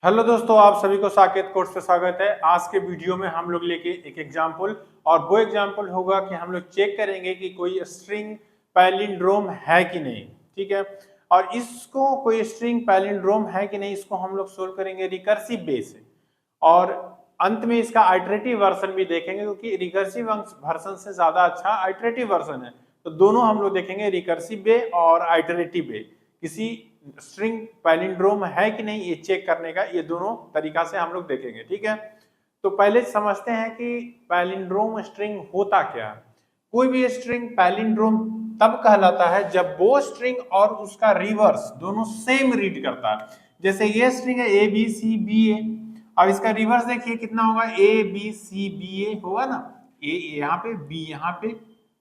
Hello दोस्तों, आप सभी को साकेत कोर्स पे स्वागत है। आज के वीडियो में हम लोग लेके एक एग्जाम्पल और वो एग्जाम्पल होगा कि हम लोग चेक करेंगे कि कोई स्ट्रिंग पैलिंड्रोम है कि नहीं। ठीक है, और इसको कोई स्ट्रिंग पैलिंड्रोम है कि नहीं इसको हम लोग सोल्व करेंगे रिकर्सिव वे से, और अंत में इसका आइटरेटिव वर्जन भी देखेंगे क्योंकि रिकर्सिव वर्जन से ज्यादा अच्छा आइटरेटिव वर्जन है। तो दोनों हम लोग देखेंगे, रिकर्सिव वे और आइटरेटिव वे। किसी स्ट्रिंग पैलिंड्रोम है कि नहीं ये चेक करने का, ये दोनों तरीका से हम लोग देखेंगे। ठीक है, तो पहले समझते हैं कि पैलिंड्रोम स्ट्रिंग होता क्या है। कोई भी स्ट्रिंग पैलिंड्रोम तब कहलाता है जब वो स्ट्रिंग और उसका रिवर्स दोनों सेम रीड करता है। जैसे ये स्ट्रिंग है ए बी सी बी ए, अब इसका रिवर्स देखिए कितना होगा, ए बी सी बी ए होगा ना। ए यहाँ पे, बी यहाँ पे,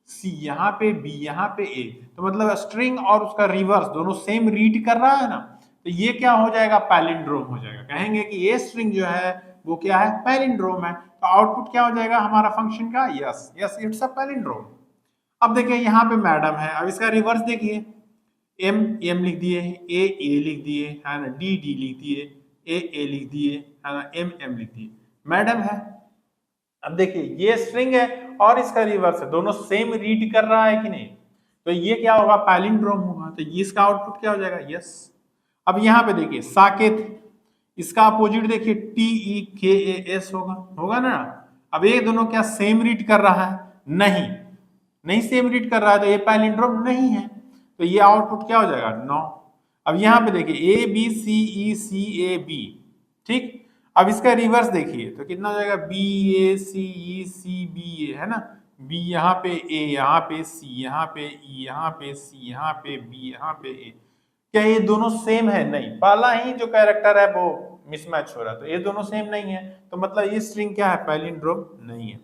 सी यहाँ पे, बी यहाँ पे, ए। तो मतलब स्ट्रिंग और उसका रिवर्स दोनों सेम रीड कर रहा है ना, तो ये क्या हो जाएगा, पैलिंड्रोम हो जाएगा। कहेंगे कि ये स्ट्रिंग जो है वो क्या है, पैलिंड्रोम है। तो आउटपुट क्या हो जाएगा हमारा फंक्शन का, yes yes it's a palindrome. अब देखिए यहाँ पे मैडम है, अब इसका रिवर्स देखिए, एम एम लिख दिए, ए लिख दिए है ना, डी डी लिख दिए, ए लिख दिए है ना, एम एम लिख दिए, मैडम है। अब देखिए ये स्ट्रिंग है और इसका रिवर्स है, दोनों सेम रीड कर रहा है कि नहीं, तो ये क्या होगा, पैलिंड्रोम होगा। तो इसका आउटपुट क्या हो जाएगा, यस। अब यहाँ पे देखिए साकेत, इसका अपोजिट देखिए टी ई के ए एस होगा, होगा ना। अब ये दोनों क्या सेम रीड कर रहा है, नहीं नहीं सेम रीड कर रहा है, तो ये पैलिंड्रोम नहीं है। तो ये आउटपुट क्या हो जाएगा, नो। अब यहाँ पे देखिए ए B C E C A B, ठीक। अब इसका रिवर्स देखिए तो कितना हो जाएगा, बी ए सी ई सी बी ए, है ना। बी यहाँ पे, ए यहाँ पे, सी यहाँ पे, ई यहाँ पे, सी यहाँ पे, बी यहाँ पे, ए। क्या ये दोनों सेम है, नहीं, पहला ही जो कैरेक्टर है वो मिसमैच हो रहा है, तो ये दोनों सेम नहीं है, तो मतलब ये स्ट्रिंग क्या है, पैलिंड्रोम नहीं है।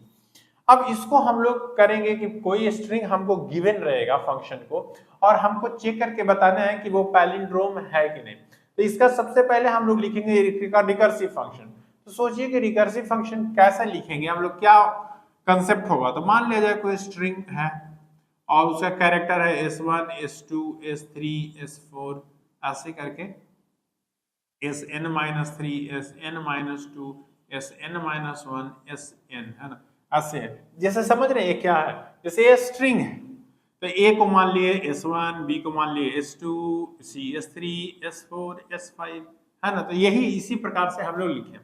अब इसको हम लोग करेंगे कि कोई स्ट्रिंग हमको गिवन रहेगा फंक्शन को, और हमको चेक करके बताना है कि वो पैलिंड्रोम है कि नहीं। तो इसका सबसे पहले हम लोग लिखेंगे रिकर्सिव फंक्शन। तो सोचिए कि रिकर्सिव फंक्शन कैसे लिखेंगे हम लोग, क्या कंसेप्ट होगा। तो मान लिया जाए कोई स्ट्रिंग है और उसका कैरेक्टर है s1 s2 s3 s4 ऐसे करके, sn-3 sn-2 sn-1 sn, है ना, ऐसे है। जैसे समझ रहे हैं क्या है, जैसे ये स्ट्रिंग है तो a को मान लिए s1, b को मान लिए s2, c s3 s4 s5, है ना। तो यही इसी प्रकार से हम लोग लिखे।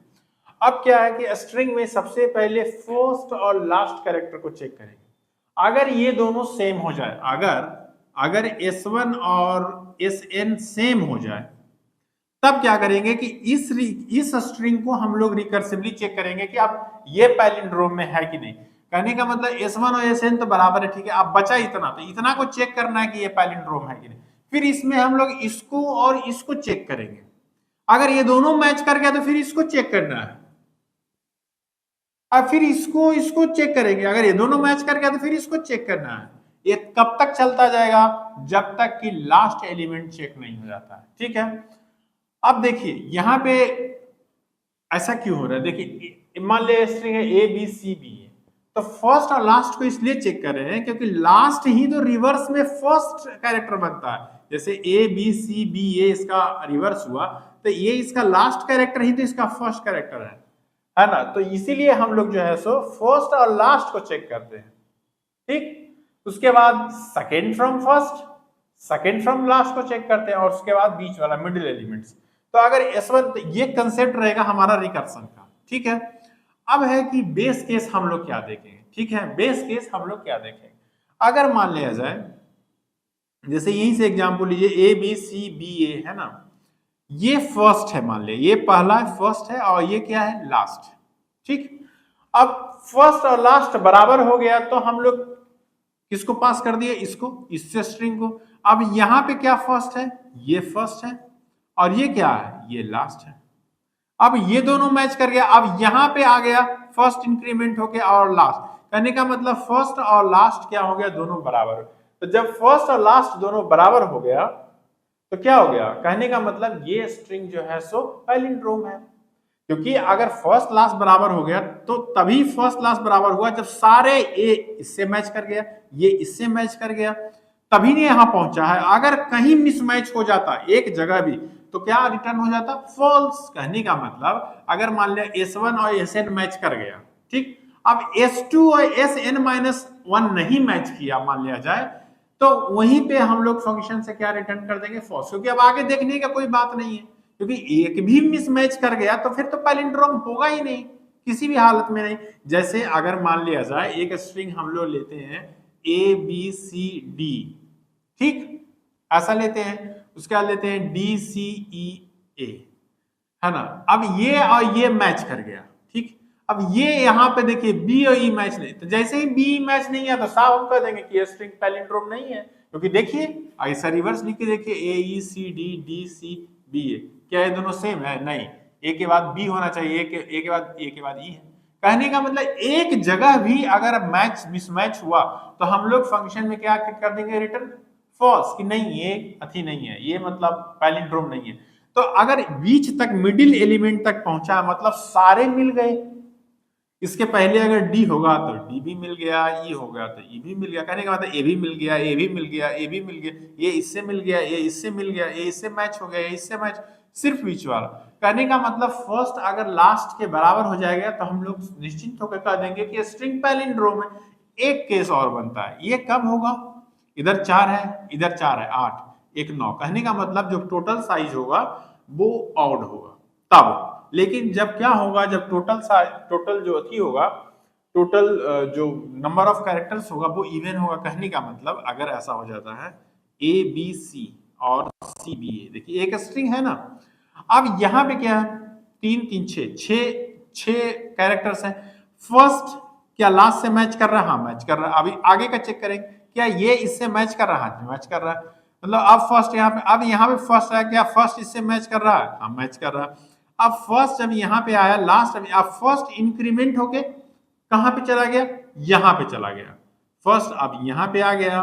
अब क्या है कि स्ट्रिंग में सबसे पहले फर्स्ट और लास्ट कैरेक्टर को चेक करेंगे। अगर ये दोनों सेम हो जाए, अगर s1 और sn सेम हो जाए, तब क्या करेंगे कि इस स्ट्रिंग को हम लोग रिकर्सिवली चेक करेंगे कि अब ये पैलिंड्रोम में है कि नहीं। कहने का मतलब s1 और sn तो बराबर है, ठीक है। अब बचा इतना, तो इतना को चेक करना है कि ये पैलिंड्रोम है कि नहीं। फिर इसमें हम लोग इसको और इसको चेक करेंगे। अगर ये दोनों मैच कर गया तो फिर इसको चेक करना है, और फिर इसको चेक करेंगे। अगर ये दोनों मैच कर गया तो फिर इसको चेक करना है। ये कब तक चलता जाएगा, जब तक कि लास्ट एलिमेंट चेक नहीं हो जाता है, ठीक है। अब देखिए यहाँ पे ऐसा क्यों हो रहा है, देखिए मान लिया स्ट्रिंग है ए बी सी बी है, तो फर्स्ट और लास्ट को इसलिए चेक कर रहे हैं क्योंकि लास्ट ही तो रिवर्स में फर्स्ट कैरेक्टर बनता है। जैसे ए बी सी बी ए इसका रिवर्स हुआ, तो ये इसका लास्ट कैरेक्टर ही तो इसका फर्स्ट कैरेक्टर है ना। तो इसीलिए हम लोग जो है सो फर्स्ट और लास्ट को चेक करते हैं, ठीक। उसके बाद second from first, second from last को चेक करते हैं, और उसके बाद बीच वाला मिडिल एलिमेंट्स। तो अगर S1, तो ये कंसेप्ट रहेगा हमारा रिकर्सन का, ठीक है। अब है कि बेस केस हम लोग क्या देखेंगे, ठीक है। बेस केस हम लोग क्या देखेंगे, अगर मान लिया जाए जैसे यहीं से एग्जांपल लीजिए ए बी सी बी ए, है ना। ये फर्स्ट है, मान लिया ये पहला फर्स्ट है और ये क्या है, लास्ट, ठीक। अब फर्स्ट और लास्ट बराबर हो गया तो हम लोग किसको पास कर दिए, इसको, इससे स्ट्रिंग को। अब यहाँ पे क्या फर्स्ट है, ये फर्स्ट है, और ये क्या है, ये लास्ट है। अब ये दोनों मैच कर गया, अब यहाँ पे आ गया फर्स्ट इंक्रीमेंट हो गया और लास्ट। कहने का मतलब फर्स्ट और लास्ट क्या हो गया, दोनों बराबर। तो जब फर्स्ट और लास्ट दोनों बराबर हो गया तो क्या हो गया, कहने का मतलब ये स्ट्रिंग जो है सो पैलिंड्रोम है। क्योंकि अगर फर्स्ट लास्ट बराबर हो गया तो तभी फर्स्ट लास्ट बराबर हुआ जब सारे ए इससे मैच कर गया, ये इससे मैच कर गया, तभी नहीं यहां पहुंचा है। अगर कहीं मिसमैच हो जाता एक जगह भी तो क्या रिटर्न हो जाता, फॉल्स। कहने का मतलब अगर मान लिया S1 और Sn मैच कर गया, ठीक, अब S2 और Sn-1 नहीं मैच किया मान लिया जाए, तो वहीं पे हम लोग फंक्शन से क्या रिटर्न कर देंगे, फॉल्स, क्योंकि अब आगे देखने का कोई बात नहीं है, क्योंकि एक भी मिसमैच कर गया तो फिर तो पैलिंड्रोम होगा ही नहीं किसी भी हालत में नहीं। जैसे अगर मान लिया जाए एक स्ट्रिंग हम लोग लेते हैं ABCD, ठीक, ऐसा लेते हैं, उसके बाद लेते हैं DCEA, है ना। अब ये और ये मैच कर गया, ठीक, अब ये यहाँ पे देखिए B और E मैच नहीं, तो जैसे ही B मैच नहीं है तो साफ हम कह देंगे कि ये स्ट्रिंग पैलिंड्रोम नहीं है, क्योंकि देखिए ऐसा रिवर्स लिख के देखिए AECDDCBA, क्या ये दोनों सेम है, नहीं, ए के बाद बी होना चाहिए, ए के बाद ई है। कहने का मतलब एक जगह भी अगर मैच मिसमैच हुआ तो हम लोग फंक्शन में क्या कर देंगे, रिटर्न फॉल्स, कि नहीं ये अथी नहीं है, ये मतलब पैलिंड्रोम नहीं है। तो अगर बीच तक मिडिल एलिमेंट तक पहुंचा मतलब सारे मिल गए, इसके पहले अगर डी होगा तो डी भी मिल गया, ई हो गया तो ई भी मिल गया, कहने का मतलब ए भी मिल गया, ए भी मिल गया, ए भी मिल गया, ये इससे मिल गया, ये इससे मिल गया, ये इससे मैच हो गया, ये इससे मैच, सिर्फ बीच वाला। कहने का मतलब फर्स्ट अगर लास्ट के बराबर हो जाएगा तो हम लोग निश्चिंत होकर कह देंगे कि स्ट्रिंग पैलिंड्रोम है। एक केस और बनता है, ये कब होगा, इधर 4 है, इधर 4 है, 8, एक 9, कहने का मतलब जो टोटल साइज होगा वो ऑड होगा तब। लेकिन जब क्या होगा, जब टोटल जो अथी होगा, टोटल जो नंबर ऑफ कैरेक्टर्स होगा वो इवन होगा। कहने का मतलब अगर ऐसा हो जाता है ABC और CBA, देखिए एक स्ट्रिंग है ना, अब यहाँ पे क्या है, 3 3 6 कैरेक्टर्स हैं, फर्स्ट क्या लास्ट से मैच कर रहा है, हाँ मैच कर रहा है। अभी आगे का चेक करेंगे, क्या ये इससे मैच कर रहा है, मैच कर रहा है, मतलब अब फर्स्ट यहाँ पे, अब यहाँ पे फर्स्ट है, क्या फर्स्ट इससे मैच कर रहा है, हाँ मैच कर रहा है। अब फर्स्ट जब यहाँ पे आया, लास्ट अब फर्स्ट इंक्रीमेंट होके कहाँ पे चला गया, यहाँ पे चला गया, फर्स्ट अब यहाँ पे आ गया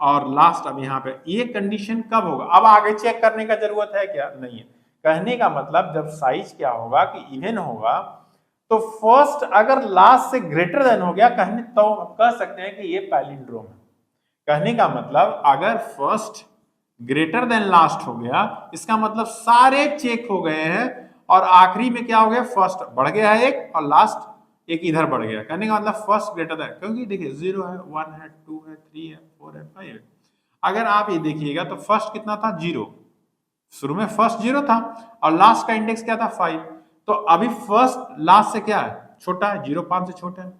और लास्ट अब यहाँ पे। ये कंडीशन कब होगा, अब आगे चेक करने का जरूरत है क्या, नहीं है। कहने का मतलब जब साइज क्या होगा कि इवन होगा, तो फर्स्ट अगर लास्ट से ग्रेटर देन हो गया, कहने तो कह सकते हैं कि ये पैलिंड्रोम है। कहने का मतलब अगर फर्स्ट ग्रेटर देन लास्ट हो गया, इसका मतलब सारे चेक हो गए हैं और आखिरी में क्या हो गया, फर्स्ट बढ़ गया है एक और लास्ट एक इधर बढ़ गया। कहने का मतलब फर्स्ट ग्रेटर देन, क्योंकि देखिए 0 है, 1 है, 2 है, 3 है, 4 है, 5 है। अगर आप ये देखिएगा तो फर्स्ट कितना था, 0, शुरू में फर्स्ट 0 था और लास्ट का इंडेक्स क्या था, 5, तो अभी फर्स्ट लास्ट से क्या है, छोटा है, 0 5 से छोटा है।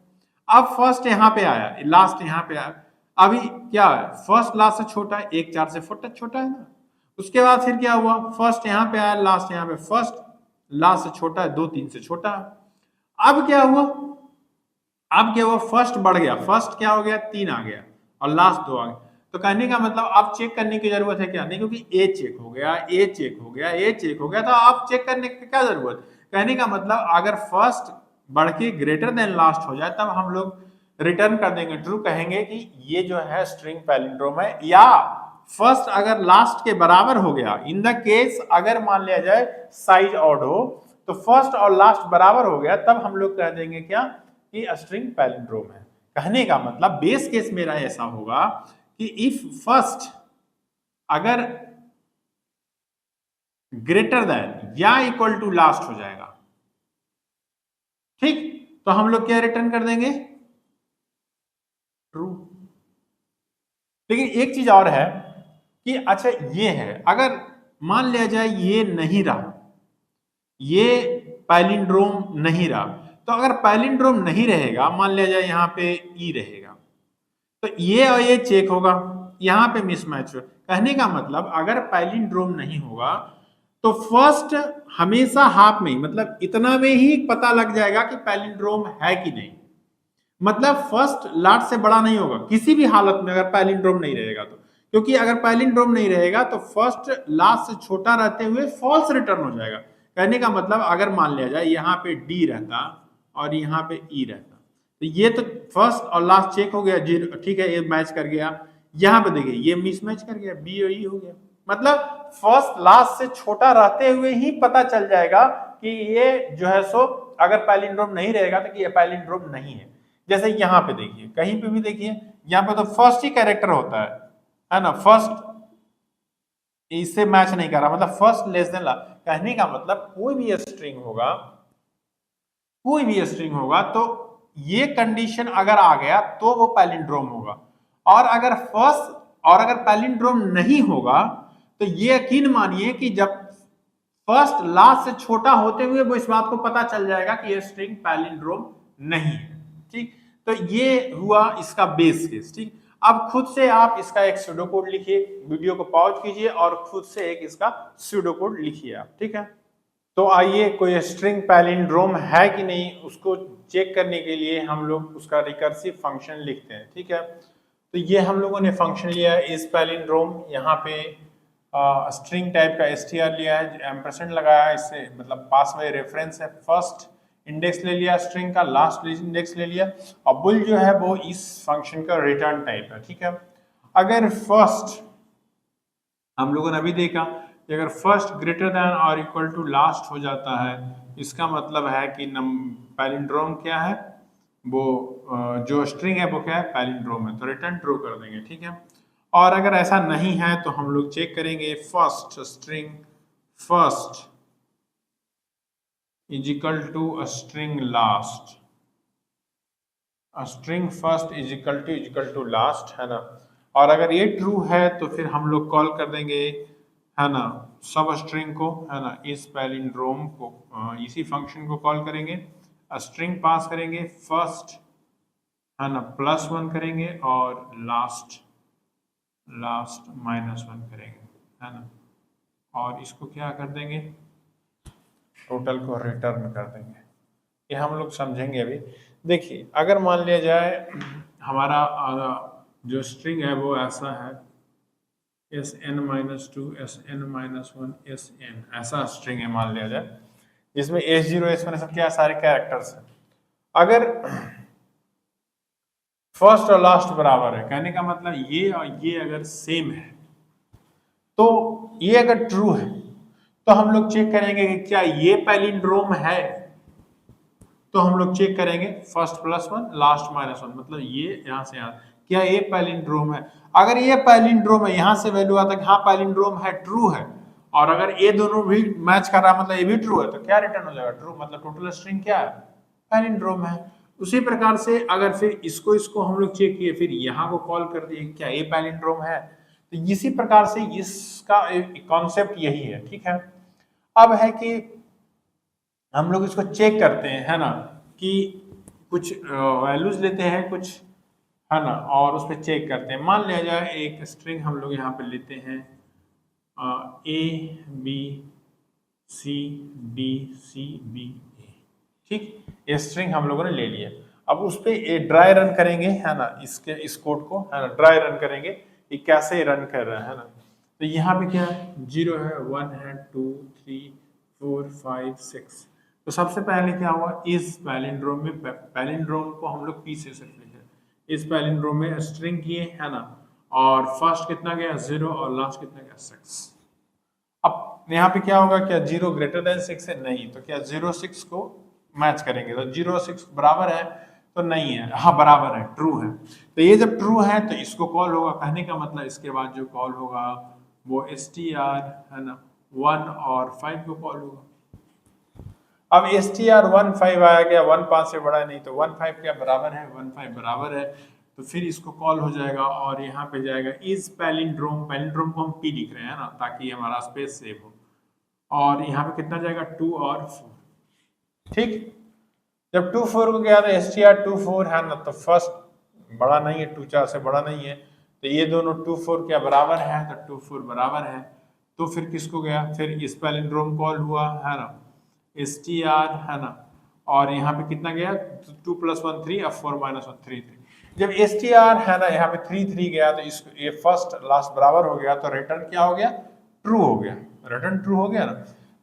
अब फर्स्ट यहाँ पे आया, लास्ट यहाँ पे आया, अभी क्या है, फर्स्ट लास्ट से छोटा है, 1 4 से छोटा है ना। उसके बाद फिर क्या हुआ, फर्स्ट यहाँ पे आया, लास्ट यहाँ पे, फर्स्ट लास्ट से छोटा है, 2 3 से छोटा है। अब क्या हुआ, फर्स्ट बढ़ गया, फर्स्ट क्या हो गया, 3 आ गया और लास्ट 2 आ गया। तो कहने का मतलब अब चेक करने की जरूरत है क्या, नहीं, क्योंकि ए चेक हो गया, ए चेक हो गया, ए चेक हो गया, तो आप चेक करने की क्या जरूरत। कहने का मतलब अगर फर्स्ट बढ़ के ग्रेटर देन लास्ट हो जाए तब हम लोग रिटर्न कर देंगे ट्रू, कहेंगे कि ये जो है स्ट्रिंग पैलिंड्रोम है। या फर्स्ट अगर लास्ट के बराबर हो गया, इन द केस अगर मान लिया जाए साइज ऑड हो, तो फर्स्ट और लास्ट बराबर हो गया, तब हम लोग कह देंगे क्या कि स्ट्रिंग पैलिंड्रोम है। कहने का मतलब बेस केस मेरा ऐसा होगा कि इफ फर्स्ट अगर ग्रेटर देन या इक्वल टू लास्ट हो जाएगा, ठीक, तो हम लोग क्या रिटर्न कर देंगे, ट्रू। लेकिन एक चीज और है कि अच्छा ये है, अगर मान लिया जाए ये नहीं रहा, ये पैलिंड्रोम नहीं रहा, तो अगर पैलिंड्रोम नहीं रहेगा, मान लिया जाए यहाँ पे ई रहेगा, तो ये और ये चेक होगा, यहाँ पे मिसमैच हो। कहने का मतलब अगर पैलिंड्रोम नहीं होगा तो फर्स्ट हमेशा हाफ में, मतलब इतना में ही पता लग जाएगा कि पैलिंड्रोम है कि नहीं, मतलब फर्स्ट लास्ट से बड़ा नहीं होगा किसी भी हालत में अगर पैलिंड्रोम नहीं रहेगा तो, क्योंकि अगर पैलिंड्रोम नहीं रहेगा तो फर्स्ट लास्ट से छोटा रहते हुए फॉल्स रिटर्न हो जाएगा। कहने का मतलब अगर मान लिया जाए यहाँ पे डी रहता और यहाँ पे ई रहता, तो ये तो फर्स्ट और लास्ट चेक हो गया, जीरो, ठीक है, ये मैच कर गया। यहाँ पे देखिए ये मिसमैच कर गया, बी और ई हो गया, मतलब फर्स्ट लास्ट से छोटा रहते हुए ही पता चल जाएगा कि ये जो है सो अगर पैलिंड्रोम नहीं रहेगा तो कि ये पैलिंड्रोम नहीं है। जैसे यहाँ पे देखिए, कहीं पे भी देखिए, यहाँ पे तो फर्स्ट ही कैरेक्टर होता है ना, फर्स्ट इससे मैच नहीं कर रहा, मतलब फर्स्ट लेस देन लास्ट। कहने का मतलब कोई भी स्ट्रिंग होगा तो ये कंडीशन अगर आ गया तो वो पैलिंड्रोम होगा। और अगर पैलिंड्रोम नहीं होगा तो ये यकीन मानिए कि जब फर्स्ट लास्ट से छोटा होते हुए वो इस बात को पता चल जाएगा कि ये स्ट्रिंग पैलिंड्रोम नहीं है। ठीक, तो ये हुआ इसका बेस केस। ठीक, अब खुद से आप इसका एक सूडो कोड लिखिए, वीडियो को पॉज कीजिए और खुद से एक इसका सूडो कोड लिखिए आप। ठीक है, तो आइए कोई स्ट्रिंग पैलिंड्रोम है कि नहीं उसको चेक करने के लिए हम लोग उसका रिकर्सिव फंक्शन लिखते हैं। ठीक है, तो ये हम लोगों ने फंक्शन लिया है इस पैलिंड्रोम, यहाँ पे स्ट्रिंग टाइप का str लिया है, एम्परसेंड लगाया है, इससे मतलब पास बाय रेफरेंस है, फर्स्ट इंडेक्स ले लिया स्ट्रिंग का, लास्ट इंडेक्स ले लिया, और बुल जो है वो इस फंक्शन का रिटर्न टाइप है। ठीक है, अगर फर्स्ट हम लोगों ने अभी देखा कि अगर फर्स्ट ग्रेटर देन और इक्वल टू लास्ट हो जाता है, इसका मतलब है कि पैलिंड्रोम क्या है, वो जो स्ट्रिंग है वो क्या है, पैलिंड्रोम है, तो रिटर्न ट्रू कर देंगे। ठीक है, और अगर ऐसा नहीं है तो हम लोग चेक करेंगे first string first is equal to string last, string first is equal to last, है ना। और अगर ये ट्रू है तो फिर हम लोग कॉल कर देंगे, है ना, सब स्ट्रिंग को, है ना, इस पैलिंड्रोम को, इसी फंक्शन को कॉल करेंगे, स्ट्रिंग पास करेंगे, फर्स्ट, है ना, +1 करेंगे और लास्ट -1 करेंगे, है ना, और इसको क्या कर देंगे, टोटल को रिटर्न कर देंगे। ये हम लोग समझेंगे अभी। देखिए अगर मान लिया जाए हमारा जो स्ट्रिंग है वो ऐसा है SN-2 SN-1 SN, ऐसा स्ट्रिंग है मान लिया जाए, जिसमें S0 S1 सब क्या सारे कैरेक्टर्स हैं। अगर फर्स्ट और लास्ट बराबर है, कहने का मतलब ये और ये अगर सेम है, तो ये अगर ट्रू है तो हम लोग चेक करेंगे कि क्या ये पैलिंड्रोम है, तो हम लोग चेक करेंगे फर्स्ट +1 लास्ट -1, मतलब ये यहाँ से यहाँ, क्या ये पैलिंड्रोम है। अगर ये पैलिंड्रोम है, यहाँ से वैल्यू आता है कि हाँ पैलिंड्रोम है, ट्रू है, और अगर ये दोनों भी मैच कर रहा है मतलब ये भी ट्रू है, तो क्या रिटर्न हो जाएगा, ट्रू, मतलब टोटल स्ट्रिंग क्या है, पैलिंड्रोम है। उसी प्रकार से अगर फिर इसको हम लोग चेक किए, फिर यहाँ को कॉल कर दिए क्या ये पैलिंड्रोम है, तो इसी प्रकार से इसका कॉन्सेप्ट यही है। ठीक है, अब है कि हम लोग इसको चेक करते हैं, है ना, कि कुछ वैल्यूज लेते हैं कुछ, है ना, और उस पर चेक करते हैं। मान लिया जाए एक स्ट्रिंग हम लोग यहाँ पे लेते हैं ABCDCBA, ठीक, ये स्ट्रिंग हम लोगों ने ले लिया। अब उस पर ड्राई रन करेंगे, है ना, इस कोड को, है ना, ड्राई रन करेंगे कि कैसे रन कर रहा है ना। तो यहाँ पे क्या है, 0 है, 1 है, 2 3 4 5 6। तो सबसे पहले क्या हुआ, इस पैलिंड्रोम में, पैलिंड्रोम को हम लोग पी से लिखे, इस पैलिंड्रोम में स्ट्रिंग किए, है ना, और फर्स्ट कितना गया 0 और लास्ट कितना गया 6। अब यहाँ पे क्या होगा, क्या 0 ग्रेटर देन 6 है, नहीं, तो क्या 0 6 को मैच करेंगे, तो 0 6 बराबर है तो नहीं है, हाँ बराबर है, ट्रू है। तो ये जब ट्रू है तो इसको कॉल होगा, कहने का मतलब इसके बाद जो कॉल होगा वो str, है ना, 1 और 5 को कॉल होगा। अब str 1 5 आया गया, 1 5 से बड़ा नहीं, तो 1 5 क्या बराबर है, 1 5 बराबर है, तो फिर इसको कॉल हो जाएगा और यहाँ पे जाएगा इस पैलिंड्रोम, पैलिंड्रोम को हम p लिख रहे हैं ना ताकि हमारा स्पेस सेव हो, और यहाँ पे कितना जाएगा 2 और 4। ठीक, जब 2 4 को गया तो str 2 4 है ना, तो फर्स्ट बड़ा नहीं है, 2 4 से बड़ा नहीं है, तो ये दोनों 2 4 क्या बराबर है, तो 2 4 बराबर है। तो फिर किसको गया, फिर इस पैलिंड्रोम कॉल हुआ, है ना, str, है ना, और यहाँ पे कितना गया 2 + 1 3 और 4 - 1 3 3। जब str, है ना, यहाँ पे 3 3 गया तो इसको ये फर्स्ट लास्ट बराबर हो गया, तो रिटर्न क्या हो गया, ट्रू हो गया, रिटर्न ट्रू हो गया ना।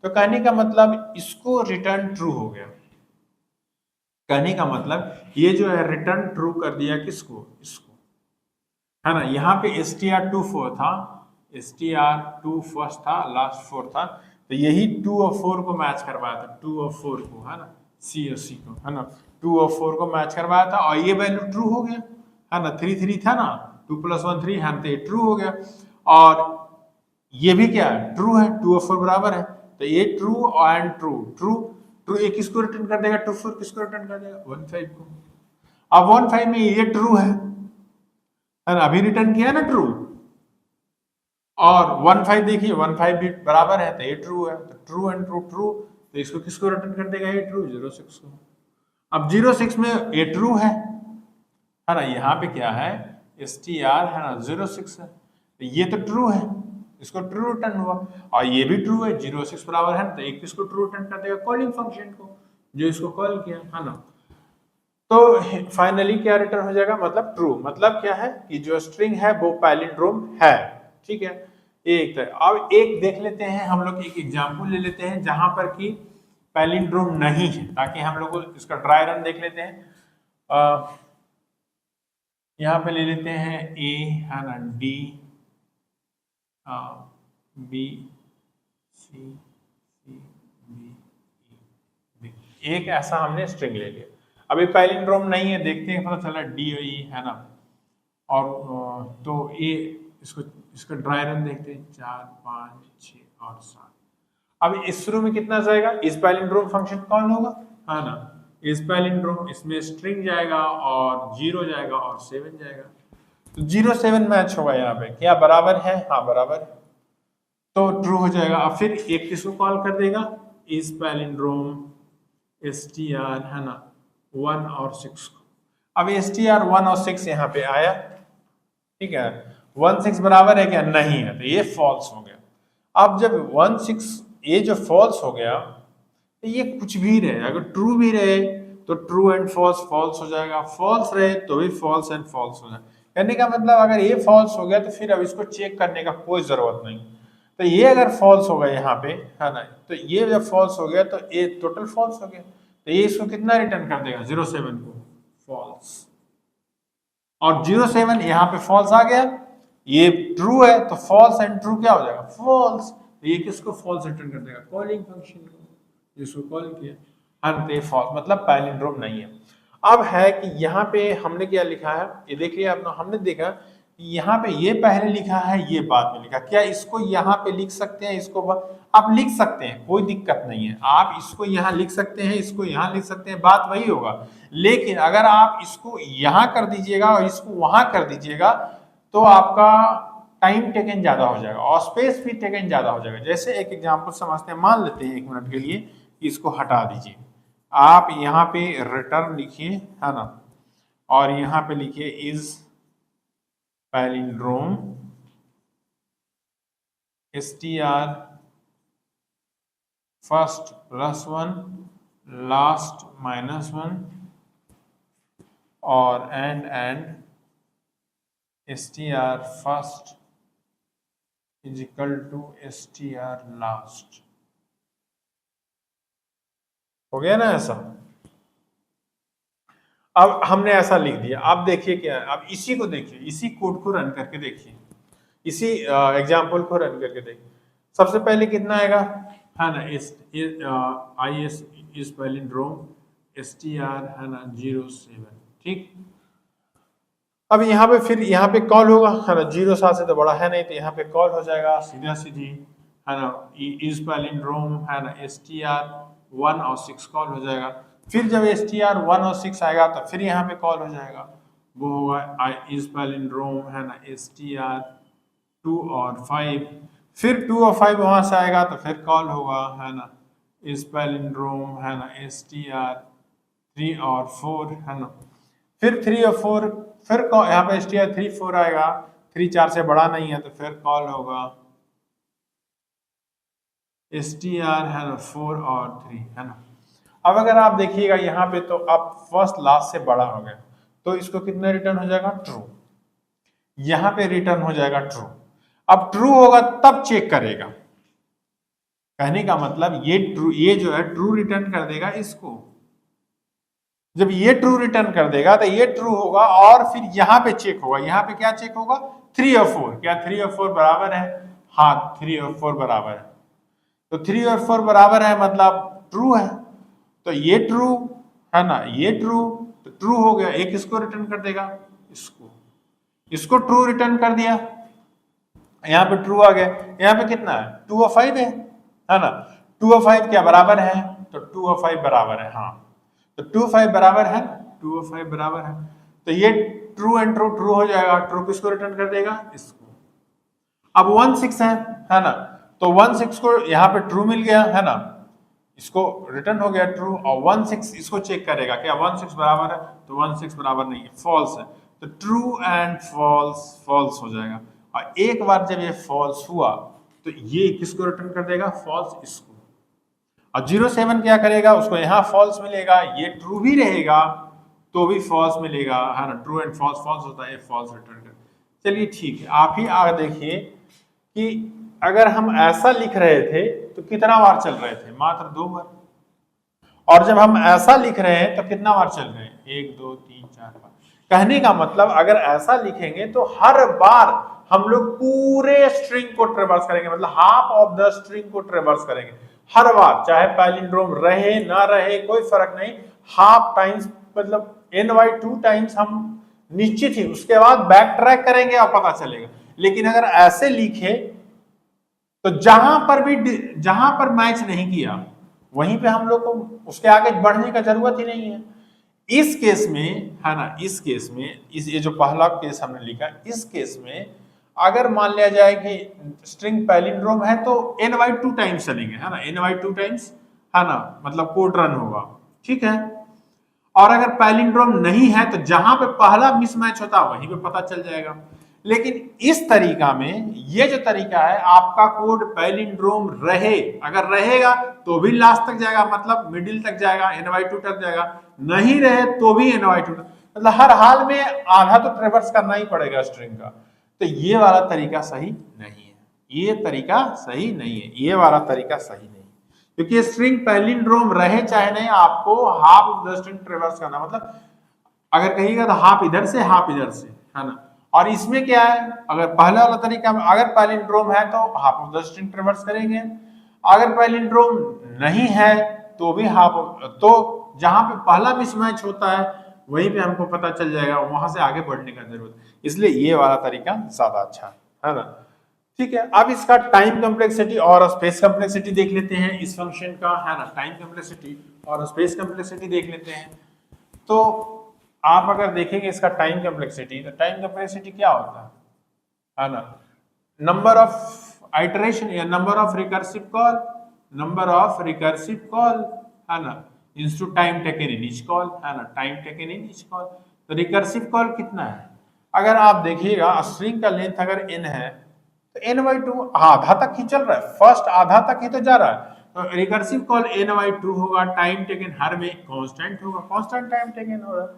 तो कहने का मतलब इसको रिटर्न ट्रू हो गया, कहने का मतलब ये जो है रिटर्न ट्रू कर दिया किसको, इसको, है ना। यहाँ पे str 2 4 था, str 2 फर्स्ट था, लास्ट 4 था, तो यही 2 और 4 को मैच करवाया था, 2 और 4 को, है ना, C और C को, है ना, 2 और 4 को मैच करवाया था, और ये वैल्यू ट्रू हो गया, है ना, 3 3 था ना, 2 + 1 3 है, तो ये ट्रू हो गया। और ये भी क्या है, ट्रू है, 2 और 4 बराबर है, तो ये true and true, true true, ये किसको रिटर्न कर देगा, 2 4 किसको रिटर्न कर देगा, 1 5 को। अब 1 5 में ये ट्रू है ना, अभी रिटर्न किया ना ट्रू, और 1 5 देखिए 1 5 भी बराबर है, तो ये ट्रू है, तो ट्रू एंड ट्रू ट्रू, तो इसको किसको रिटर्न कर देगा, ये ट्रू 0 6 को। अब 0 6 में ये ट्रू है ना, यहाँ पे क्या है str है ना 0 6 है, तो ये तो ट्रू है, इसको ट्रू रिटर्न हुआ, और ये भी ट्रू है, 0 6 बराबर है ना, तो एक किसको ट्रू रिटर्न कर देगा, कॉलिंग फंक्शन को, जो इसको कॉल किया है ना। तो फाइनली क्या रिटर्न हो जाएगा, मतलब ट्रू, मतलब क्या है कि जो स्ट्रिंग है वो पैलिंड्रोम है, ठीक है। एक अब एक देख लेते हैं हम लोग, एक एग्जांपल ले लेते हैं जहां पर कि पैलिंड्रोम नहीं है, ताकि हम लोग इसका ड्राई रन देख लेते हैं। यहाँ पे ले लेते हैं ए है ना, D B C C B E, एक ऐसा हमने स्ट्रिंग ले लिया। अभी पैलिंड्रोम नहीं है, देखते हैं पता चला डी और ई है ना, और तो ये इसका ड्राई रन देखते हैं, 4 5 6 और 7। अब इस शुरू में कितना जाएगा, इस पैलिंड्रोम फंक्शन कौन होगा है ना, इस पैलिंड्रोम, इसमें स्ट्रिंग जाएगा और 0 जाएगा और 7 जाएगा, तो 0 7 मैच होगा यहाँ पे, क्या बराबर है, हाँ बराबर है, तो ट्रू हो जाएगा। अब फिर एक किसको कॉल कर देगा, इस पैलिंड्रोम str है ना 1 और 6 को। अब str 1 और 6 यहाँ पे आया, ठीक है, 1 6 बराबर है क्या, नहीं है, तो ये फॉल्स हो गया। अब जब 1 6 ये जो फॉल्स हो गया, तो ये कुछ भी रहे, अगर ट्रू भी रहे तो ट्रू एंड फॉल्स फॉल्स हो जाएगा, फॉल्स रहे तो भी फॉल्स एंड फॉल्स हो जाएगा। कहने का मतलब अगर ये फॉल्स हो गया तो फिर अब इसको चेक करने का कोई जरूरत नहीं, तो ये अगर फॉल्स हो गया यहाँ पे है ना, तो ये जब फॉल्स हो गया तो ये टोटल फॉल्स हो गया, तो ये इसको कितना रिटर्न कर देगा, 0 7 को फॉल्स, और 0 7 यहाँ पे फॉल्स आ गया, ये ट्रू है तो फॉल्स एंड ट्रू क्या हो जाएगा, फॉल्स, तो ये किसको फॉल्स रिटर्न कर देगा, कॉलिंग फंक्शन को, जिसको कॉल किया, अंत फॉल्स, मतलब पैलिंड्रोम नहीं है। अब है कि यहाँ पे हमने क्या लिखा है, ये देखिए अपना, हमने देखा कि यहाँ पे ये पहले लिखा है, ये बाद में लिखा, क्या इसको यहाँ पे लिख सकते हैं, इसको आप लिख सकते हैं, कोई दिक्कत नहीं है, आप इसको यहाँ लिख सकते हैं, इसको यहाँ लिख सकते हैं, बात वही होगा। लेकिन अगर आप इसको यहाँ कर दीजिएगा और इसको वहां कर दीजिएगा तो आपका टाइम टेकन ज्यादा हो जाएगा और स्पेस भी टेकन ज्यादा हो जाएगा। जैसे एक एग्जांपल समझते हैं, मान लेते हैं 1 मिनट के लिए कि इसको हटा दीजिए, आप यहाँ पे रिटर्न लिखिए है ना, और यहाँ पे लिखिए is palindrome str first +1 last -1 और and str first is equal to str last. हो गया ना ऐसा, अब हमने ऐसा लिख दिया। अब देखिए क्या है, अब इसी को देखिए, इसी कोड को रन करके देखिए, इसी एग्जांपल को रन करके देखिए। सबसे पहले कितना आएगा है ना, इस पैलिंड्रोम str है ना 0 7, ठीक। अब यहाँ पे फिर यहाँ पे कॉल होगा है ना, 0 7 से तो बड़ा है नहीं, तो यहाँ पे कॉल हो जाएगा सीधा सीधी है ना, इस पैलिंड्रोम है ना str 1 और 6 कॉल हो जाएगा। फिर जब str 1 और 6 आएगा तो फिर यहाँ पे कॉल हो जाएगा, वो होगा इस पैलिंड्रोम है ना str 2 और 5, फिर 2 और 5 वहां से आएगा तो फिर कॉल होगा है ना, इस पैलिंड्रोम है ना str 3 और 4 है ना, फिर 3 और 4, फिर यहाँ पे str 3 4 आएगा, 3 4 से बड़ा नहीं है तो फिर कॉल होगा str है ना 4 और 3 है ना। अब अगर आप देखिएगा यहाँ पे तो अब फर्स्ट लास्ट से बड़ा हो गया, तो इसको कितना रिटर्न हो जाएगा, ट्रू, यहाँ पे रिटर्न हो जाएगा ट्रू। अब ट्रू होगा तब चेक करेगा, कहने का मतलब ये ट्रू, ये जो है ट्रू रिटर्न कर देगा इसको, जब ये ट्रू रिटर्न कर देगा तो ये ट्रू होगा, और फिर यहाँ पे चेक होगा, यहाँ पे क्या चेक होगा, 3 और 4, क्या 3 और 4 बराबर है, हाँ 3 और 4 बराबर है, तो 3 और 4 बराबर है मतलब ट्रू है, तो ये ट्रू है ना, ये ट्रू, तो ट्रू हो गया, एक इसको रिटर्न कर देगा, इसको ट्रू रिटर्न कर दिया, यहाँ पे ट्रू आ गया, यहाँ पे कितना है 2 और 5 है ना। 2 और 5 क्या बराबर है, तो 2 और 5 बराबर है, हाँ तो 2 5 बराबर है, 2 और 5 बराबर है, तो ये ट्रू एंड ट्रू ट्रू हो जाएगा। ट्रू किसको रिटर्न कर देगा, इसको। अब 1 6 है ना, तो 1 6 को यहाँ पे ट्रू मिल गया है ना, इसको रिटर्न हो गया ट्रू, और 1 6 इसको चेक करेगा क्या 1 6 बराबर है, तो 1 6 बराबर नहीं है, फॉल्स है, तो ट्रू एंड फॉल्स फॉल्स हो जाएगा। और एक बार जब ये फॉल्स हुआ तो ये किसको रिटर्न कर देगा, फॉल्स इसको। और 0 7 क्या करेगा, उसको यहाँ फॉल्स मिलेगा, ये ट्रू भी रहेगा तो भी फॉल्स मिलेगा है ना, ट्रू एंड फॉल्स फॉल्स होता है, फॉल्स रिटर्न कर। चलिए ठीक है, आप ही आगे देखिए कि अगर हम ऐसा लिख रहे थे तो कितना बार चल रहे थे, मात्र 2 बार, और जब हम ऐसा लिख रहे हैं तो कितना बार चल रहे हैं, 1 2 3 4 बार। कहने का मतलब अगर ऐसा लिखेंगे तो हर बार हम लोग पूरे स्ट्रिंग को ट्रेवर्स करेंगे, मतलब हाफ ऑफ द स्ट्रिंग को ट्रेवर्स करेंगे हर बार, चाहे पैलिंड्रोम रहे ना रहे कोई फर्क नहीं, हाफ टाइम्स मतलब n/2 टाइम्स हम निश्चित ही उसके बाद बैक ट्रैक करेंगे और पता चलेगा। लेकिन अगर ऐसे लिखे तो जहां पर मैच नहीं किया वहीं पे हम लोग को उसके आगे बढ़ने का जरूरत ही नहीं है। इस केस में है ना, इस केस में ये जो पहला केस हमने लिखा, इस केस में अगर मान लिया जाए कि स्ट्रिंग पैलिंड्रोम है तो n/2 टाइम्स चलेंगे है ना, n/2 टाइम्स है ना, मतलब कोड रन होगा, ठीक है। और अगर पैलिंड्रोम नहीं है तो जहां पे पहला मिसमैच होता है वहीं पे पता चल जाएगा। लेकिन इस तरीका में, ये जो तरीका है, आपका कोड पैलिंड्रोम रहे, अगर रहेगा तो भी लास्ट तक जाएगा, मतलब मिडिल तक जाएगा, n/2 तक जाएगा, नहीं रहे तो भी n/2, मतलब हर हाल में आधा तो ट्रेवर्स करना ही पड़ेगा स्ट्रिंग का। तो ये वाला तरीका सही नहीं है, ये तरीका सही नहीं है, ये वाला तरीका सही नहीं, क्योंकि स्ट्रिंग पैलिंड्रोम रहे चाहे नहीं, आपको हाफ ऑफ द स्ट्रिंग ट्रेवर्स करना, मतलब अगर कहिएगा तो हाफ इधर से हाफ इधर से है ना। और इसमें क्या है, अगर पहला वाला तरीका में अगर पैलिंड्रोम है तो हाफ ऑफ द स्ट्रिंग ट्रेवर्स करेंगे, अगर पैलिंड्रोम नहीं है तो भी हाफ, तो जहां पे पहला मिसमैच होता है वहीं पे हमको पता चल जाएगा, वहां से आगे बढ़ने का जरूरत, इसलिए ये वाला तरीका ज्यादा अच्छा है ना। ठीक है, अब इसका टाइम कॉम्प्लेक्सिटी और स्पेस कॉम्प्लेक्सिटी देख लेते हैं इस फंक्शन का, है ना। टाइम कॉम्प्लेक्सिटी और स्पेस कॉम्प्लेक्सिटी देख लेते हैं। तो आप अगर देखेंगे इसका टाइम कॉम्प्लेक्सिटी, तो टाइम कॉम्प्लेक्सिटी क्या होता है ना, नंबर ऑफ आइटरेशन या number of recursive call, number of recursive call है ना, into time taken in each call है ना, time taken in each call. तो रिकर्सिव कॉल कितना है, अगर आप देखिएगा स्ट्रिंग का लेंथ अगर n है तो n/2 आधा तक ही चल रहा है, फर्स्ट आधा तक ही तो जा रहा है, तो रिकर्सिव कॉल n/2 होगा, टाइम टेकन हर में कांस्टेंट होगा, कांस्टेंट टाइम टेकन होगा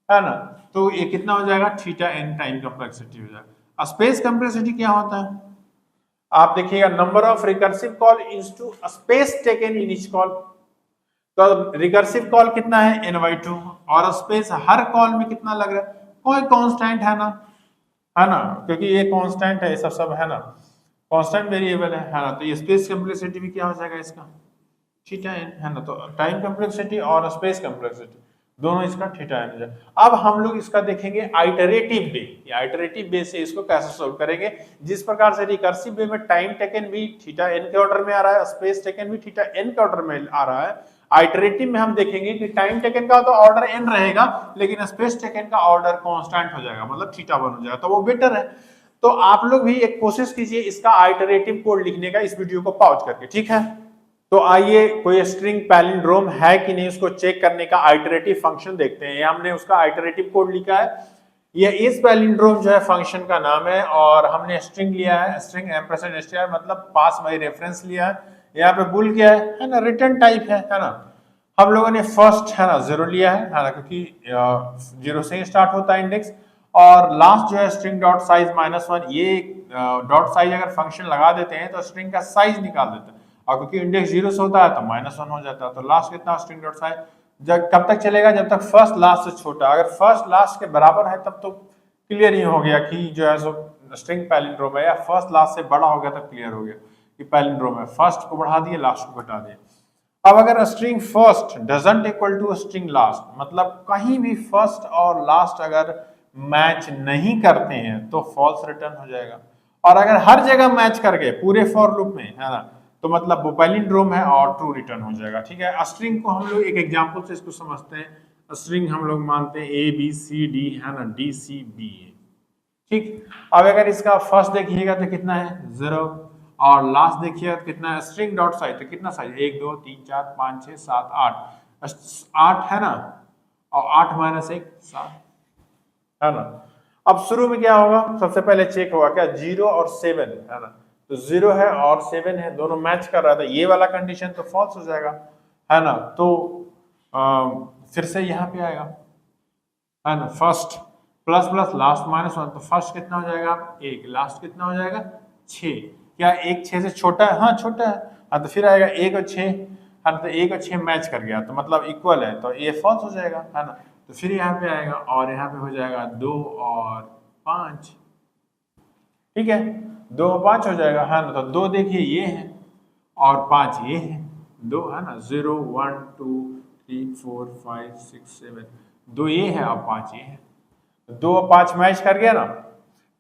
है ना, तो ये कितना हो जाएगा, θn टाइम कॉम्प्लेक्सिटी हो जाएगा। स्पेस कॉम्प्लेक्सिटी क्या होता है, आप देखिएगा number of recursive call into space taken in each call. तो रिकर्सिव कॉल कितना है n/2, और स्पेस हर कॉल में कितना लग रहा है, कोई कांस्टेंट है ना, क्योंकि ये कांस्टेंट है, सब है ना, कांस्टेंट वेरिएबल है ना, तो ये स्पेस कॉम्प्लेक्सिटी भी क्या हो जाएगा इसका, θn है ना। तो टाइम कॉम्प्लेक्सिटी और स्पेस कॉम्प्लेक्सिटी दोनों इसका θn है। अब हम लोग इसका देखेंगे आइटरेटिव वे, आइटरेटिव वे से इसको कैसे सोल्व करेंगे, जिस प्रकार से रिकर्सिव वे में टाइम टेकन भी θn के ऑर्डर में आ रहा है, स्पेस टेकन भी θn के ऑर्डर में आ रहा है, आइटरेटिव में हम देखेंगे कि टाइम टेकन का तो ऑर्डर n रहेगा, लेकिन स्पेस टेकन का ऑर्डर कांस्टेंट हो जाएगा, मतलब θ1 हो जाएगा, तो वो बेटर है। तो आप लोग भी एक कोशिश कीजिए इसका आइटरेटिव कोड लिखने का, इस वीडियो को पॉज करके, ठीक है। तो आइए कोई स्ट्रिंग पैलिंड्रोम है कि नहीं उसको चेक करने का आइटरेटिव फंक्शन देखते हैं। हमने उसका आइटरेटिव कोड लिखा है, ये इस पैलिंड्रोम जो है फंक्शन का नाम है, और हमने स्ट्रिंग लिया है, स्ट्रिंग एम्परसेंड स्टार मतलब पास बाय रेफरेंस लिया है, यहाँ पे बुल क्या है ना, रिटर्न टाइप है ना। हम लोगों ने फर्स्ट है ना 0 लिया है ना, क्योंकि 0 से ही स्टार्ट होता है इंडेक्स, और लास्ट जो है स्ट्रिंग डॉट साइज -1, ये डॉट साइज अगर फंक्शन लगा देते हैं तो स्ट्रिंग का साइज निकाल देता है, और क्योंकि इंडेक्स 0 से होता है तो -1 हो जाता है। तो लास्ट कितना स्ट्रिंग डॉट साइज, जब कब तक चलेगा, जब तक फर्स्ट लास्ट से छोटा, अगर फर्स्ट लास्ट के बराबर है तब तो क्लियर ही हो गया कि जो है सो स्ट्रिंग पैलिंड्रोम है, या फर्स्ट लास्ट से बड़ा हो गया तब क्लियर हो गया कि पैलिंड्रोम है, फर्स्ट को बढ़ा दिए लास्ट को घटा दिए। अब अगर string first doesn't equal to string last, मतलब कहीं भी फर्स्ट और लास्ट अगर मैच नहीं करते हैं तो फॉल्स रिटर्न हो जाएगा, और अगर हर जगह मैच कर गए पूरे फॉर लूप में, है ना, तो मतलब वो पैलिंड्रोम है और ट्रू रिटर्न हो जाएगा। ठीक है, स्ट्रिंग को हम लोग एक एग्जांपल से इसको समझते हैं। स्ट्रिंग हम लोग मानते हैं ए बी सी डी, है ना, डी सी बी। ठीक, अब अगर इसका फर्स्ट देखिएगा तो कितना है 0, और लास्ट देखिएगा तो कितना है, स्ट्रिंग डॉट साइज तो कितना साइज 1 2 3 4 5 6 7 8, 8 है ना, और 8 माइनस 1 7, है ना। अब शुरू में क्या होगा, सबसे पहले चेक होगा क्या 0 और 7, है ना, तो 0 है और 7 है, दोनों मैच कर रहा था, ये वाला कंडीशन तो फॉल्स हो जाएगा, है ना। तो फिर से यहाँ पे आएगा, है ना, first plus plus last minus 1, तो फर्स्ट कितना हो जाएगा 1, लास्ट कितना हो जाएगा 6। क्या 1 6 से छोटा है? हाँ छोटा है। हाँ तो फिर आएगा 1 और 6, हाँ तो 1 और 6 मैच कर गया तो मतलब इक्वल है, तो ये फॉल्स हो जाएगा, है ना। तो फिर यहाँ पे आएगा और यहाँ पे हो जाएगा 2 और 5। ठीक है, 2 और 5 हो जाएगा, है ना। तो 2 देखिए ये है और 5 ये है, 2 है ना, 0 1 2 3 4 5 6 7, 2 ये है और 5 ये है, 2 और 5 मैच कर गया ना,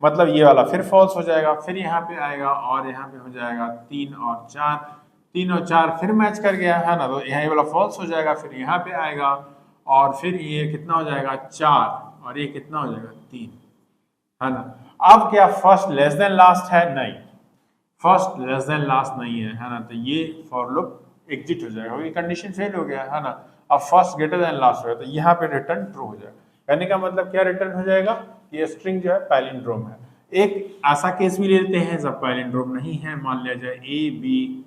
मतलब ये वाला फिर फॉल्स हो जाएगा। फिर यहाँ पे आएगा और यहाँ पे हो जाएगा 3 और 4, 3 और 4 फिर मैच कर गया, है ना, तो यहाँ ये वाला फॉल्स हो जाएगा। फिर यहाँ पे आएगा और फिर ये कितना हो जाएगा 4, और ये कितना हो जाएगा 3, है ना। अब क्या फर्स्ट लेस देन लास्ट है? नहीं, फर्स्ट लेस देन लास्ट नहीं है, है ना, तो ये फॉर लूप एग्जिट हो जाएगा, क्योंकि कंडीशन फेल हो गया, है ना। अब फर्स्ट ग्रेटर देन लास्ट होगा तो यहाँ पे रिटर्न ट्रू हो जाएगा। कहने का मतलब क्या रिटर्न हो जाएगा, ये स्ट्रिंग जो है पैलिंड्रोम है। एक ऐसा केस भी लेते हैं जब पैलिंड्रोम नहीं है, मान लिया जाए A B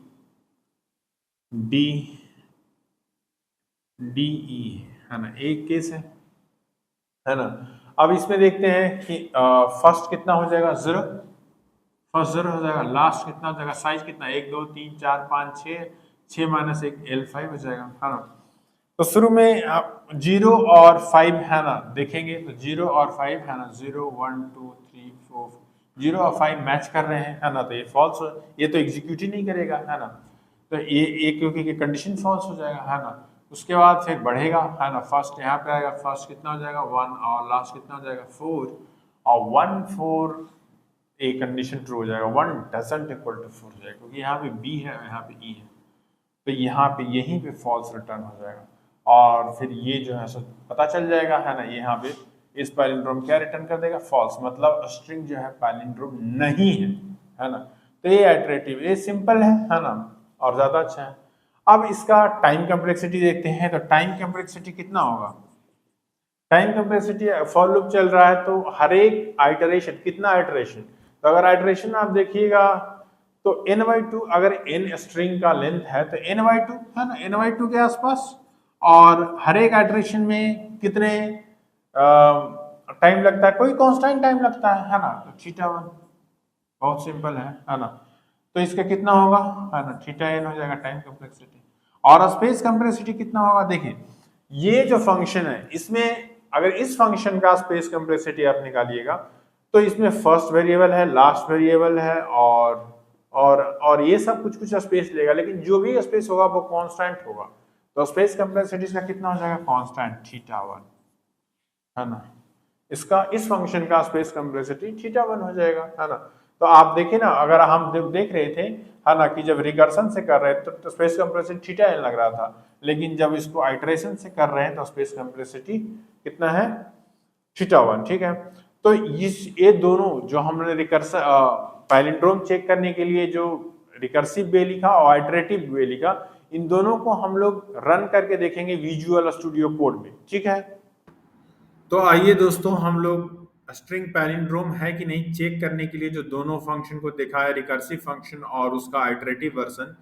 D D E, है ना, एक केस है ना। अब इसमें देखते हैं कि फर्स्ट कितना हो जाएगा 0, फर्स्ट 0 हो जाएगा, लास्ट कितना हो जाएगा, साइज कितना 1 2 3 4 5 6, 6 माइनस 1 L5 हो जाएगा, है ना। तो शुरू में आप 0 और 5, है ना, देखेंगे तो 0 और 5, है ना, 0 1 2 3 4, 0 और 5 मैच कर रहे हैं, है ना, तो ये फॉल्स, ये तो एग्जीक्यूट ही नहीं करेगा, है ना, तो ये क्योंकि कंडीशन फॉल्स हो जाएगा, है ना। उसके बाद फिर बढ़ेगा, है ना, फर्स्ट यहाँ पे आएगा, फर्स्ट कितना हो जाएगा 1, और लास्ट कितना हो जाएगा 4, और 1 4, ए कंडीशन ट्रू हो जाएगा, 1 डजंट इक्वल टू 4 हो जाएगा, क्योंकि यहाँ पे बी है और यहाँ पे ई है, तो यहाँ पे यहीं पे फॉल्स रिटर्न हो जाएगा। और फिर ये जो है सो पता चल जाएगा, है ना, यहाँ पे इस पैलिंड्रोम क्या रिटर्न कर देगा, फॉल्स, मतलब स्ट्रिंग जो है पैलिंड्रोम नहीं है ना। तो ये इटरेटिव, ये सिंपल है ना, और ज्यादा अच्छा है। अब इसका टाइम कम्प्लेक्सिटी देखते हैं, तो टाइम कम्प्लेक्सिटी कितना होगा, टाइम कम्प्लेक्सिटी फॉर लूप चल रहा है तो हर एक आइटरेशन, कितना आइटरेशन, तो अगर आइटरेशन आप देखिएगा तो n/2, अगर n स्ट्रिंग का लेंथ है तो n/2, है ना, n/2 के आसपास, और हर एक आइटरेशन में कितने टाइम लगता है, कोई कांस्टेंट टाइम लगता है ना, तो θ1, बहुत सिंपल है ना। तो इसका कितना होगा, है ना, θn हो जाएगा टाइम कम्प्लेक्सिटी। और स्पेस कम्प्लेक्सिटी कितना होगा, देखिए ये जो फंक्शन है इसमें अगर इस फंक्शन का स्पेस कम्प्लेक्सिटी आप निकालिएगा तो इसमें फर्स्ट वेरिएबल है, लास्ट वेरिएबल है, और ये सब कुछ कुछ स्पेस लेगा, लेकिन जो भी स्पेस होगा वो कांस्टेंट होगा, तो स्पेस कम्प्लेक्सिटी का कितना हो जाएगा कांस्टेंट θ1, है ना। इसका इस फंक्शन का स्पेस कम्प्लेक्सिटी θ1 हो जाएगा, है ना। तो आप देखिए ना, अगर हम देख रहे थे, है ना, कि जब रिकर्सन से कर रहे थे तो स्पेस कम्प्लेक्सिटी θn लग रहा था, लेकिन जब इसको आइटरेशन से कर रहे हैं तो स्पेस कम्प्लेक्सिटी कितना है θ1। ठीक है, तो ये दोनों जो हमने रिकर्सन पैलिंड्रोम चेक करने के लिए जो रिकर्सिव वे लिखा और आइटरेटिव वे लिखा, इन दोनों को हम लोग रन करके देखेंगे विजुअल स्टूडियो कोड में। ठीक है, तो आइए दोस्तों, हम लोग स्ट्रिंग पैलिंड्रोम है कि नहीं चेक करने के लिए जो दोनों फंक्शन को देखा है, रिकर्सिव फंक्शन और उसका आइटरेटिव वर्जन,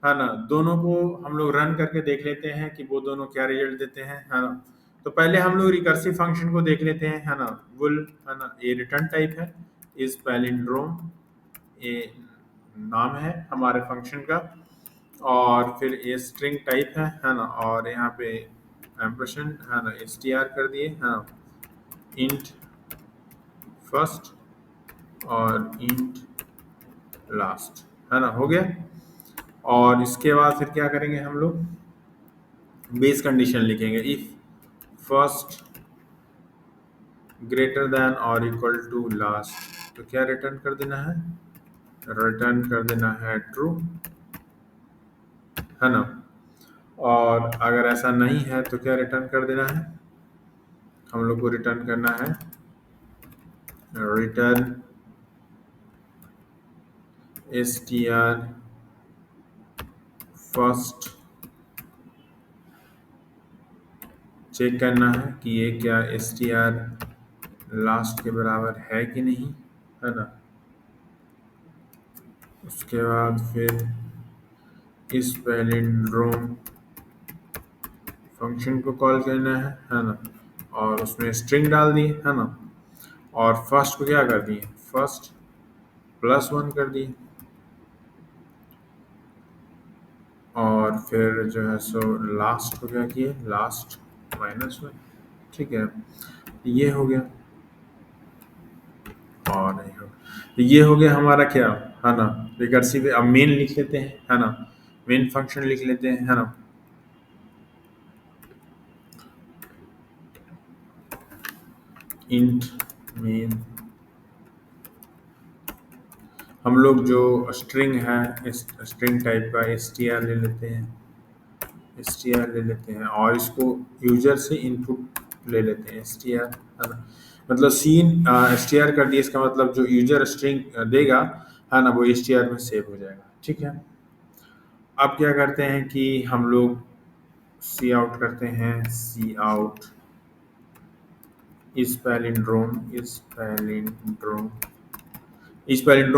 है ना, दोनों को हम लोग रन करके देख लेते हैं कि वो दोनों क्या रिजल्ट देते हैं, है ना। तो पहले हम लोग रिकर्सिव फंक्शन को देख लेते हैं, है ना, वुल, है ना, ये रिटर्न टाइप है, इस पैलिंड्रोम, ये नाम है हमारे फंक्शन का, और फिर ये स्ट्रिंग टाइप है ना, और यहाँ पे एम्परसेंड, है ना, str कर दिए, हाँ, इंट फर्स्ट और इंट लास्ट, है ना, हो गया। और इसके बाद फिर क्या करेंगे हम लोग, बेस कंडीशन लिखेंगे, इफ फर्स्ट ग्रेटर देन और इक्वल टू लास्ट, तो क्या रिटर्न कर देना है, रिटर्न कर देना है ट्रू, है ना। और अगर ऐसा नहीं है तो क्या रिटर्न कर देना है, हम लोग को रिटर्न करना है रिटर्न str फर्स्ट, चेक करना है कि ये क्या str लास्ट के बराबर है कि नहीं, है ना। उसके बाद फिर इस पैलिंड्रोम फंक्शन को कॉल करना है ना, और उसमें स्ट्रिंग डाल दिए, है ना। और फर्स्ट को क्या कर दिए, फर्स्ट +1 कर दिए, और फिर जो है सो लास्ट को क्या किए, लास्ट -1, ठीक है। ये हो गया, और नहीं हो, तो ये हो गया हमारा क्या, है ना, रिकर्सिव। अब मेन लिख लेते हैं, है ना, मेन फंक्शन लिख लेते हैं, है ना। इंट मेन, हम लोग जो स्ट्रिंग है, स्ट्रिंग टाइप का str ले लेते हैं, str ले लेते हैं, और इसको यूजर से इनपुट ले लेते हैं str, है ना। मतलब सीन str कर दिया, इसका मतलब जो यूजर स्ट्रिंग देगा, है ना, वो str में सेव हो जाएगा, ठीक है। अब क्या करते हैं कि हम लोग सी आउट करते हैं, सी आउट इस पैलिंड्रोम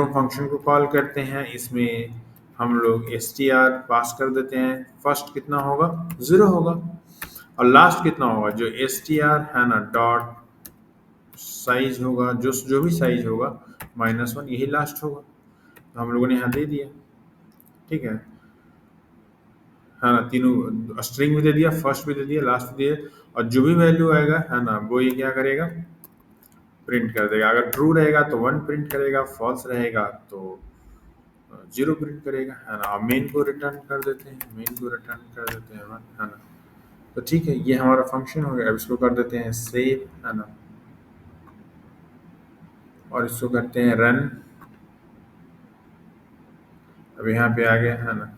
फंक्शन को कॉल करते हैं। इसमें हम लोग str पास कर देते हैं, फर्स्ट कितना होगा, 0 होगा, और लास्ट कितना होगा, जो str है ना डॉट साइज होगा, जो जो भी साइज होगा -1, यही लास्ट होगा। तो हम लोगों ने यहाँ दे दिया, ठीक है ना, तीनों स्ट्रिंग भी दे दिया, फर्स्ट भी दे दिया, लास्ट भी दे दिया, और जो भी वैल्यू आएगा, है ना, वो ये क्या करेगा, प्रिंट कर देगा। अगर ट्रू रहेगा तो 1 प्रिंट करेगा, फॉल्स रहेगा तो 0 प्रिंट करेगा, है ना। मेन को रिटर्न कर देते हैं, मेन को रिटर्न कर देते हैं 1, है ना। तो ठीक है, ये हमारा फंक्शन हो गया। अब इसको कर देते हैं सेव, है ना, और इसको करते हैं रन। अब यहाँ पे आ गया, है ना,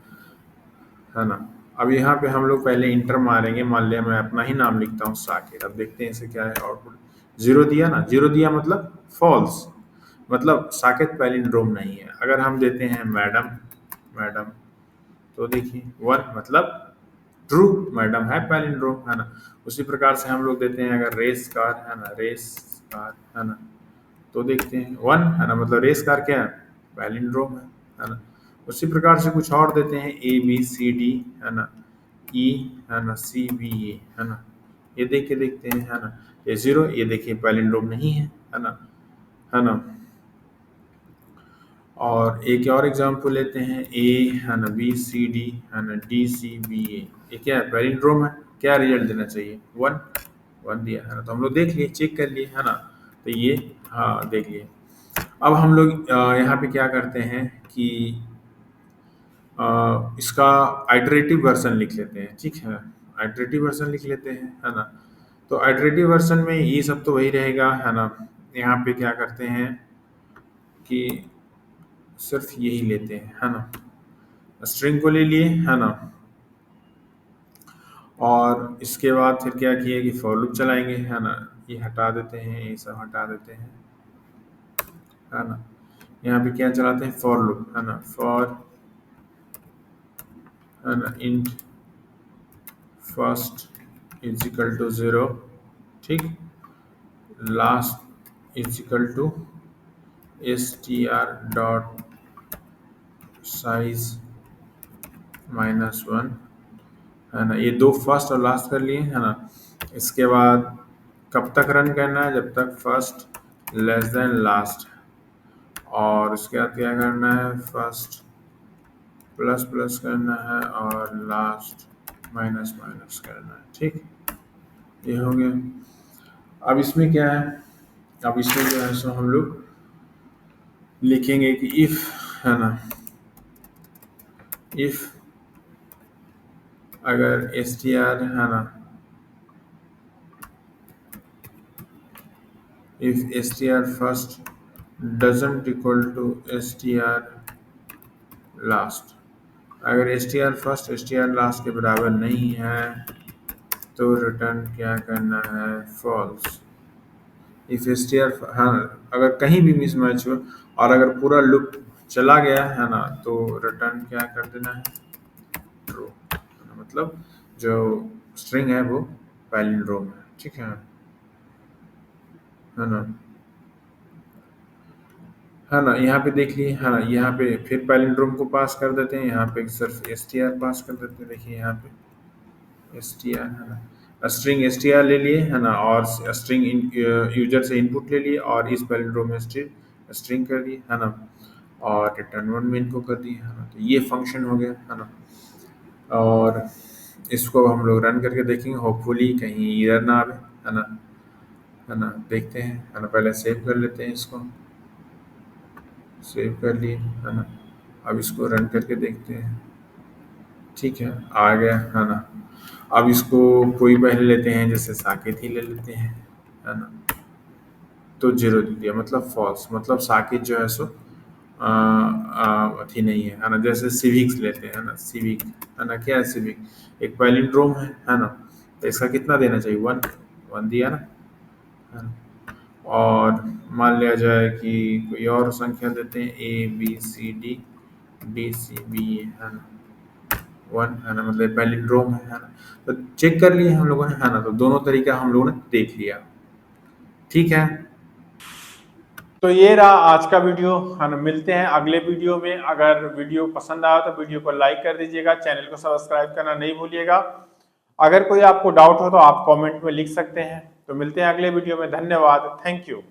है ना। अब यहाँ पे हम लोग पहले इंटर मारेंगे, मान लिया मैं अपना ही नाम लिखता हूँ साकिर। अब देखते हैं इसे क्या है आउटपुट, 0 दिया ना, 0 दिया मतलब फॉल्स, मतलब साकेत पैलिंड्रोम नहीं है। अगर हम देते हैं मैडम, मैडम, तो देखिए 1 मतलब ट्रू, मैडम है पैलिंड्रोम, है ना। उसी प्रकार से हम लोग देते हैं अगर रेस कार, है ना, रेस कार, है ना, तो देखते हैं 1, है ना, मतलब रेस कार क्या है, पैलिंड्रोम है ना। उसी प्रकार से कुछ और देते हैं ABCD, है ना, E, है ना, CBA, है ना। ये देख के देखते हैं, है ना, ये 0, ये देखिए पैलिंड्रोम नहीं है ना, है ना। और एक और एग्जांपल लेते हैं, A, है ना, BCD, है ना, DCBA, ये क्या है, पैलिंड्रोम है। क्या रिजल्ट देना चाहिए, 1, 1 दिया, है ना। तो हम लोग देख लिए, चेक कर लिए, है ना। तो ये, हाँ, देख लिए। अब हम लोग यहाँ पे क्या करते हैं कि इसका आइटरेटिव वर्जन लिख लेते हैं, ठीक है, आइटरेटिव वर्जन लिख लेते हैं, है ना। तो आइटरेटिव वर्जन में ये सब तो वही रहेगा, है ना। यहाँ पे क्या करते हैं कि सिर्फ यही लेते हैं, है ना, स्ट्रिंग को ले लिए, है ना। और इसके बाद फिर क्या किए कि फॉर लूप चलाएंगे, है ना। ये हटा देते हैं, ये सब हटा देते हैं, है ना। यहाँ पे क्या चलाते हैं, फॉर लूप, है ना, फॉर, है ना, int first is equal to 0, ठीक, last is equal to str dot size -1, है ना। ये दो फर्स्ट और लास्ट कर लिए, है ना। इसके बाद कब तक रन करना है, जब तक फर्स्ट लेस देन लास्ट, और उसके बाद क्या करना है, फर्स्ट प्लस प्लस करना है, और लास्ट माइनस माइनस करना है, ठीक, ये हो गया। अब इसमें क्या है, अब इसमें जो है सो हम लोग लिखेंगे कि इफ, है ना, इफ अगर str, है ना, if str first doesn't equal to str last. अगर str फर्स्ट str लास्ट के बराबर नहीं है तो रिटर्न क्या करना है, फॉल्स। इफ str, हाँ, अगर कहीं भी मिसमैच हो और अगर पूरा लूप चला गया है ना तो रिटर्न क्या कर देना है, ट्रू। मतलब जो स्ट्रिंग है वो पैलिंड्रोम है, ठीक है ना। है ना, यहाँ पे देख लिए, है ना, यहाँ पे फिर पैलिंड्रोम को पास कर देते हैं, यहाँ पे सिर्फ str पास कर देते हैं। देखिए यहाँ पे str, है ना, स्ट्रिंग str ले लिए, है ना, और स्ट्रिंग यूजर से इनपुट ले लिए और इस पैलिंड्रोम में स्ट्रिंग कर दिए, है ना, और रिटर्न वन में इनको कर दिए, है ना। तो ये फंक्शन हो गया, है ना। और इसको हम लोग रन करके देखेंगे, होपफुली कहीं एरर ना आवे, है ना, देखते हैं, है ना। पहले सेव कर लेते हैं इसको, सेव कर लिए, है ना। अब इसको रन करके देखते हैं, ठीक है, आ गया, है ना। अब इसको कोई पहले लेते हैं, जैसे साकेत ही ले लेते हैं, है ना। तो जीरो दे दिया, मतलब फॉल्स, मतलब साकेत जो है सो अथी नहीं है ना। जैसे सिविक्स लेते हैं, है ना, सिविक, है ना, क्या है सिविक, एक पैलिंड्रोम है ना। तो इसका कितना देना चाहिए, वन, वन दिया ना, है ना। और मान लिया जाए कि कोई और संख्या देते हैं, A B C D D C B, है ना, वन, है ना, मतलब पैलिंड्रोम है ना। तो चेक कर लिए हम लोगों ने, है ना। तो दोनों तरीका हम लोगों ने देख लिया, ठीक है। तो ये रहा आज का वीडियो, हम मिलते हैं अगले वीडियो में। अगर वीडियो पसंद आया तो वीडियो को लाइक कर दीजिएगा, चैनल को सब्सक्राइब करना नहीं भूलिएगा। अगर कोई आपको डाउट हो तो आप कमेंट में लिख सकते हैं। तो मिलते हैं अगले वीडियो में, धन्यवाद, थैंक यू।